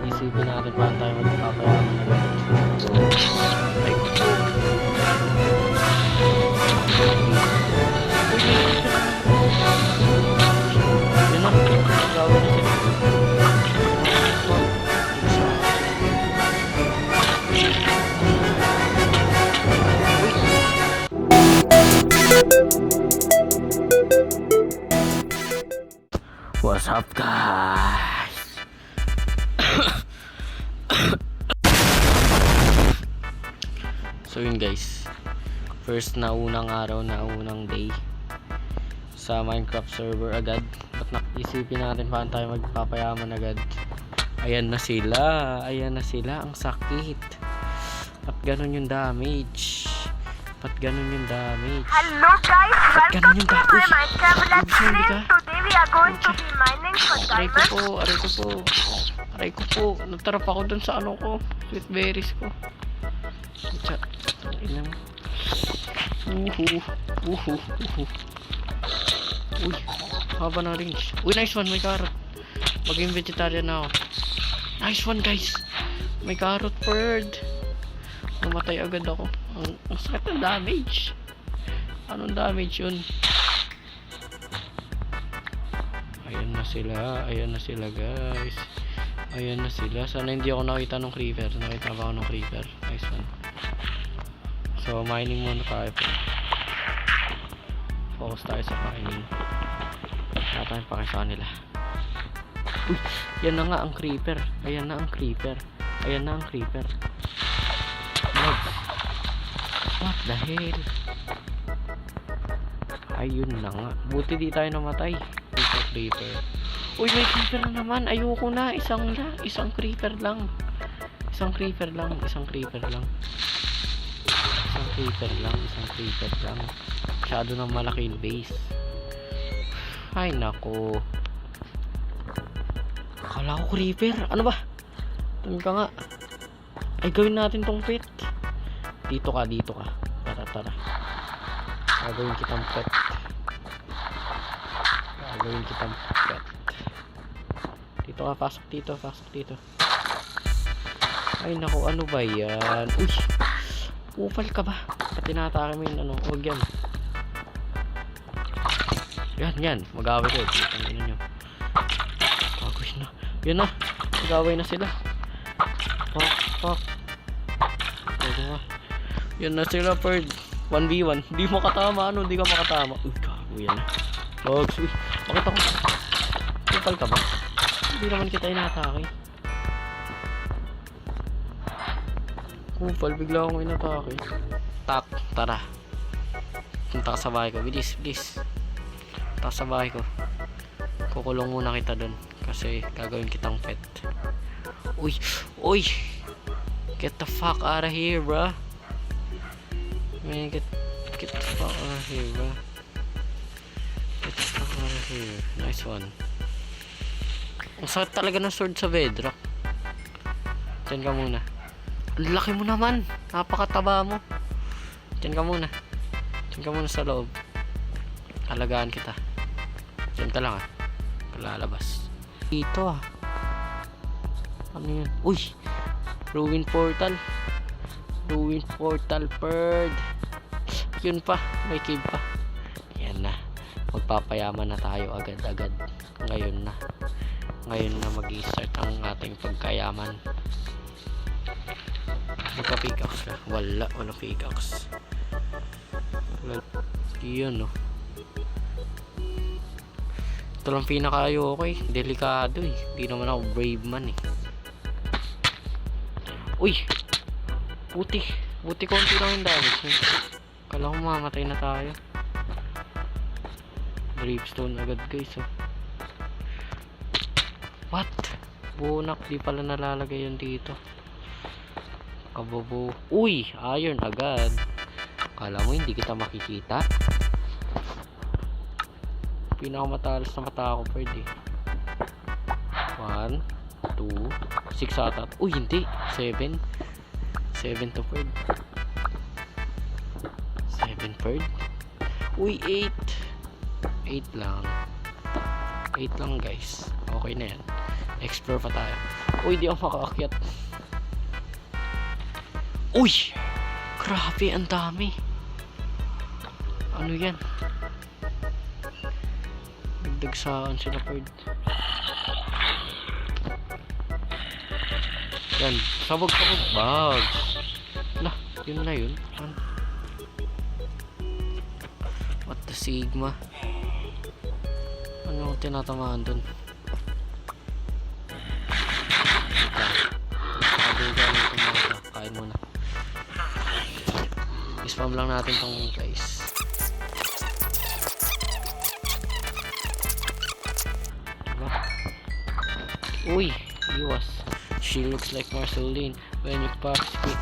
isipin natin paano tayo magpapayaman na ganun. Ay, yun na, gawin na sila. What's up, guys? So yun guys, first na unang araw na unang day sa Minecraft server agad. Ba't isipin natin paano tayo magpapayaman agad. Ayan na sila, ang sakit. Ba't ganun yung damage? Hello guys, welcome to my Minecraft Let's Play. Today we are going to be mining for diamonds. Aray ko po, natarap ako dun sa ano ko, sweet berries ko. Uy, haba na range. Uy, nice one, may carrot. Maging vegetarian na ako. Nice one guys, may carrot bird. Namatay agad ako. Ang sakit ng damage. Anong damage yun? Ayan na sila guys. Ayan na sila. Sana hindi ako nakita ng creeper. Nakita ba ako ng creeper? Nice one. So mining muna tayo po. Focus tayo sa mining. Wala tayong pake sa kanila. Uy, yan na nga ang creeper. Ayan na ang creeper. What the hell? Ayun na nga. Buti di tayo namatay. Creeper. Uy, may creeper na naman. Ayoko na. Isang creeper lang. Masyado na malaki yung base. Ay nako. Akala ko creeper. Ano ba? Tumig ka nga. Ay, gawin natin tong pet. Dito ka. Tara. Gagawin kitang pet. Dito ka, pasok dito. Ay naku, ano ba yan? Uy, upal ka ba? Pati natake mo yun, ano? Huwag yan. Yan, mag-away kayo. Tangin nyo. Bagus na. Yan na, mag-away na sila. Fuck. Yan na sila, Bird. 1v1. Hindi mo katama, ano? Hindi ka makatama. Uy, gago yan. Dogs, uy. Bakit ako? Upal ka ba? Hindi naman kita inatake. Upal, bigla akong inatake. Tara. Punta ka sa bahay ko. Bilis. Punta ka sa bahay ko. Kukulong muna kita dun. Kasi gagawin kitang pet. Uy! Get the fuck out of here, bruh. Man, get the fuck out of here, bruh. Nice one. Ang sakit talaga ng sword sa bedrock. Diyan ka muna. Ang laki mo naman. Napakataba mo. Diyan ka muna sa loob. Alagaan kita. Diyan ka lang Palalabas. Dito Ano yun? Uy! Ruin portal, bird. Yun pa, may cave pa. Yan na. Magpapayaman na tayo agad-agad. Ngayon na mag-i-start ang ating pagkayaman. Magka-pickaxe ka. Walang pickaxe. Yun Ito lang pinaka-ayoko delikado Hindi naman ako brave man Uy! Buti konti lang yung damage Kala ko mamatay na tayo. Gravestone agad guys What? Bunak, di pala nalalagay yun dito. Kabobo. Uy! Iron agad. Kala mo hindi kita makikita? Pinakamatalas na mata ako Fred 1, 2, 6 ata. Uy, hindi. 7 to Fred. 7 Fred. Uy, 8 lang. 8 lang guys. Okay na yan. Explore pa tayo. Uy, di ako makaakyat. Uy! Grabe, ang dami. Ano yan? Nagdagsaan sila, Ferd. Yan, sabog bags. Lah, yun na yun. What the sigma? Ano ang tinatamaan dun? Kain muna. I-spam lang natin tong guys. Diba? Uy, iwas. She looks like Marceline when you pass me.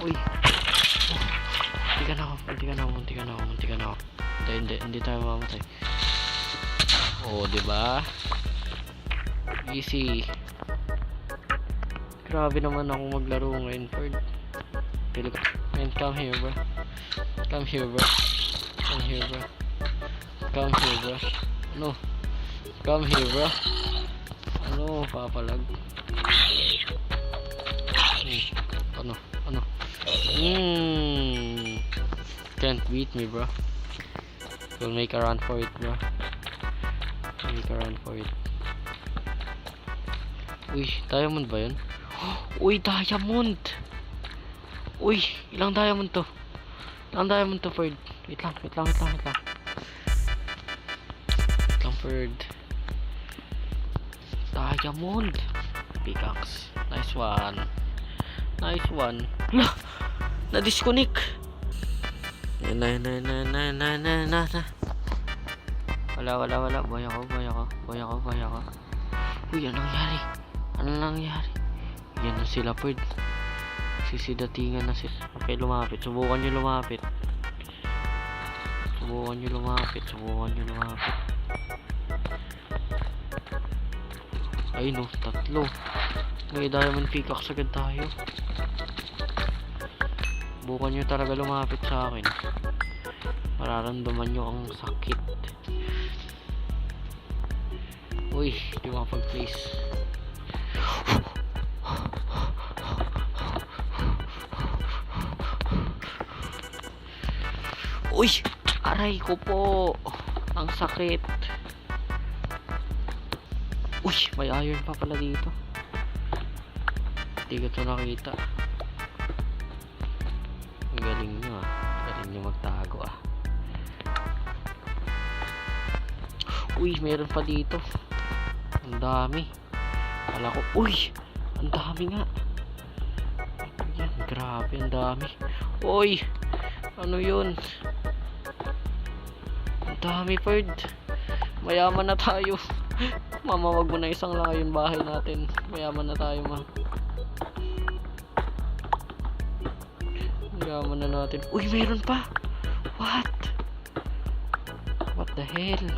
Uy. Munti ka na ako. Hindi tayo mamamatay. Oh, diba? Easy. Grabe naman ako maglaro ngayon, Ferd. Man, come here, bro. Come here, bro. No. Come here, bro. Ano, papalag. Ano? Can't beat me, bro. We'll make a run for it, bro. Uy, diamond ba yun? Uy, diamond! Uy, ilang diamond to? Ferd? Wait lang. Ferd. Diamond! Pickaxe. Nice one. Lah! Na-disconnect! Na. Wala. Buhay ako. Uy, anong nangyari? Yan na sila, Ferd. Sisidatingan na sila. Okay, lumapit. Subukan nyo lumapit. Ay no, 3. May diamond pickaxe agad tayo. Subukan nyo talaga lumapit sa akin. Mararamdaman nyo ang sakit. Uy, di makapag-place. Uy! Aray ko po! Ang sakit! Uy! May iron pa pala dito. Hindi ko ito nakita. Ang galing nyo ah. Galing nyo magtago ah. Uy! Meron pa dito. Ang dami. Kala ko, uy! Ang dami nga. Ayan, grabe, ang dami. Uy! Ano yun? Ang dami, Ferd. Mayaman na tayo. Mama, wag mo na isang lang yung bahay natin. Mayaman na tayo, ma. Mayaman na natin. Uy, meron pa. What the hell?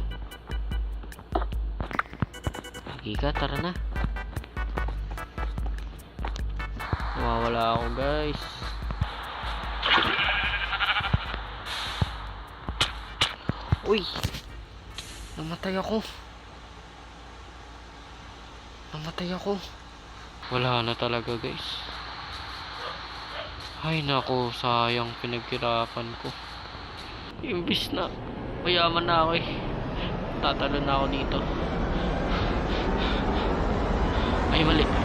Giga, tara na. Nawawala ako, guys. Uy! Namatay ako. Wala na talaga, guys. Ay nako, sayang pinaghirapan ko. Imbis na mayaman na ako eh. Tatalo na ako dito. Ay, mali.